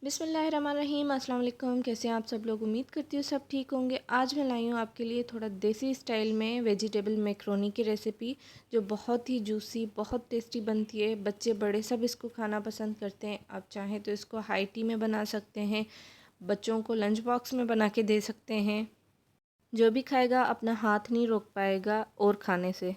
बिस्मिल्लाहिर्रहमानिर्रहीम। अस्सलाम वालेकुम। कैसे हैं आप सब लोग? उम्मीद करती हूँ सब ठीक होंगे। आज मैं लाई हूँ आपके लिए थोड़ा देसी स्टाइल में वेजिटेबल मैक्रोनी की रेसिपी, जो बहुत ही जूसी, बहुत टेस्टी बनती है। बच्चे बड़े सब इसको खाना पसंद करते हैं। आप चाहें तो इसको हाई टी में बना सकते हैं, बच्चों को लंच बॉक्स में बना के दे सकते हैं। जो भी खाएगा अपना हाथ नहीं रोक पाएगा और खाने से।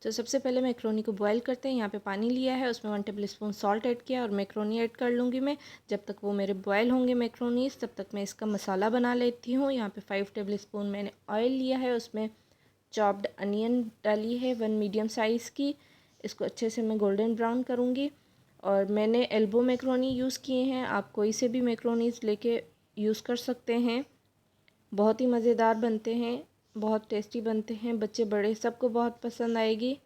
तो सबसे पहले मैक्रोनी को बॉईल करते हैं। यहाँ पे पानी लिया है, उसमें 1 टेबल स्पून सॉल्ट ऐड किया और मैक्रोनी ऐड कर लूँगी मैं। जब तक वो मेरे बॉईल होंगे मैक्रोनीस, तब तक मैं इसका मसाला बना लेती हूँ। यहाँ पे 5 टेबल स्पून मैंने ऑयल लिया है, उसमें चॉप्ड अनियन डाली है 1 मीडियम साइज़ की। इसको अच्छे से मैं गोल्डन ब्राउन करूँगी। और मैंने एल्बो मैक्रोनी यूज़ किए हैं, आप कोई से भी मैक्रोनीस लेके यूज़ कर सकते हैं। बहुत ही मज़ेदार बनते हैं, बहुत टेस्टी बनते हैं, बच्चे बड़े सबको बहुत पसंद आएगी।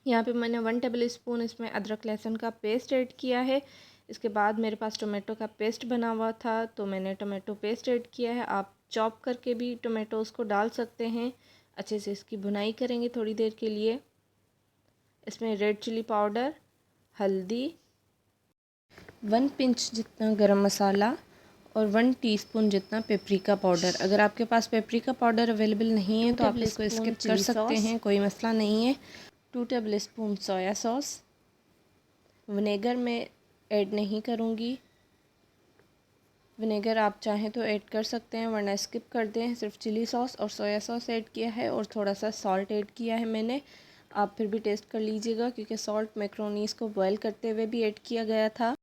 यहाँ पे मैंने 1 टेबल स्पून इसमें अदरक लहसुन का पेस्ट ऐड किया है। इसके बाद मेरे पास टोमेटो का पेस्ट बना हुआ था, तो मैंने टोमेटो पेस्ट ऐड किया है। आप चॉप करके भी टोमेटोज़ को डाल सकते हैं। अच्छे से इसकी भुनाई करेंगे थोड़ी देर के लिए। इसमें रेड चिली पाउडर, हल्दी, 1 पिंच जितना गरम मसाला और 1 टीस्पून जितना पेपरिका पाउडर। अगर आपके पास पेपरिका पाउडर अवेलेबल नहीं है तो आप इसको स्किप कर सकते हैं, कोई मसला नहीं है। 2 table spoon soya sauce. Vinegar मैं ऐड नहीं करूँगी, विनेगर आप चाहें तो ऐड कर सकते हैं वरना स्किप कर दें। सिर्फ चिली सॉस और सोया सॉस ऐड किया है और थोड़ा सा सॉल्ट ऐड किया है मैंने। आप फिर भी टेस्ट कर लीजिएगा, क्योंकि सॉल्ट मैक्रोनीस को बॉयल करते हुए भी ऐड किया गया था।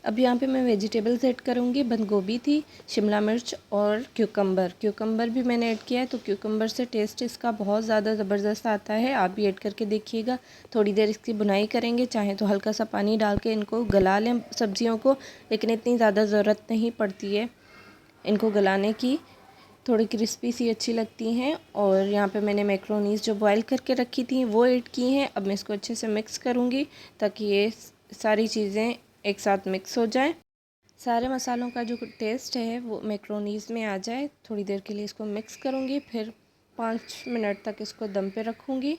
अब यहाँ पे मैं वेजिटेबल्स ऐड करूँगी। बंद गोभी थी, शिमला मिर्च और क्यूकम्बर भी मैंने ऐड किया है। तो क्यूकम्बर से टेस्ट इसका बहुत ज़्यादा ज़बरदस्त आता है, आप भी ऐड करके देखिएगा। थोड़ी देर इसकी भुनाई करेंगे, चाहे तो हल्का सा पानी डाल के इनको गला लें सब्जियों को, लेकिन इतनी ज़्यादा ज़रूरत नहीं पड़ती है इनको गलाने की। थोड़ी क्रिस्पी सी अच्छी लगती हैं। और यहाँ पे मैंने मैक्रोनीस जो बॉयल करके रखी थी वो ऐड की हैं। अब मैं इसको अच्छे से मिक्स करूँगी ताकि ये सारी चीज़ें एक साथ मिक्स हो जाए, सारे मसालों का जो टेस्ट है वो मैक्रोनीस में आ जाए। थोड़ी देर के लिए इसको मिक्स करूँगी, फिर 5 मिनट तक इसको दम पे रखूँगी।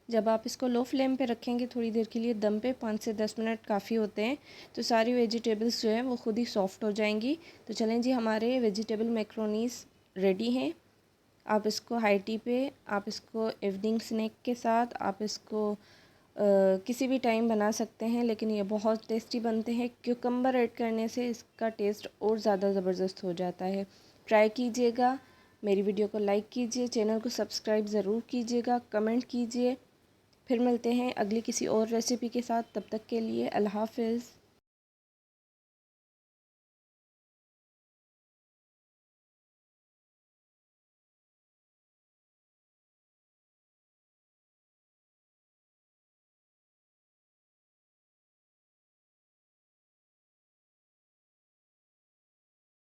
जब आप इसको लो फ्लेम पे रखेंगे थोड़ी देर के लिए दम पे, 5 से 10 मिनट काफ़ी होते हैं, तो सारी वेजिटेबल्स जो हैं वो खुद ही सॉफ्ट हो जाएंगी। तो चलें जी, हमारे वेजिटेबल मैक्रोनीस रेडी हैं। आप इसको हाई टी पे, आप इसको इवनिंग स्नैक के साथ, आप इसको किसी भी टाइम बना सकते हैं, लेकिन ये बहुत टेस्टी बनते हैं। क्यूकम्बर ऐड करने से इसका टेस्ट और ज़्यादा ज़बरदस्त हो जाता है। ट्राई कीजिएगा, मेरी वीडियो को लाइक कीजिए, चैनल को सब्सक्राइब ज़रूर कीजिएगा, कमेंट कीजिए। फिर मिलते हैं अगली किसी और रेसिपी के साथ, तब तक के लिए अल्लाह हाफ़िज़।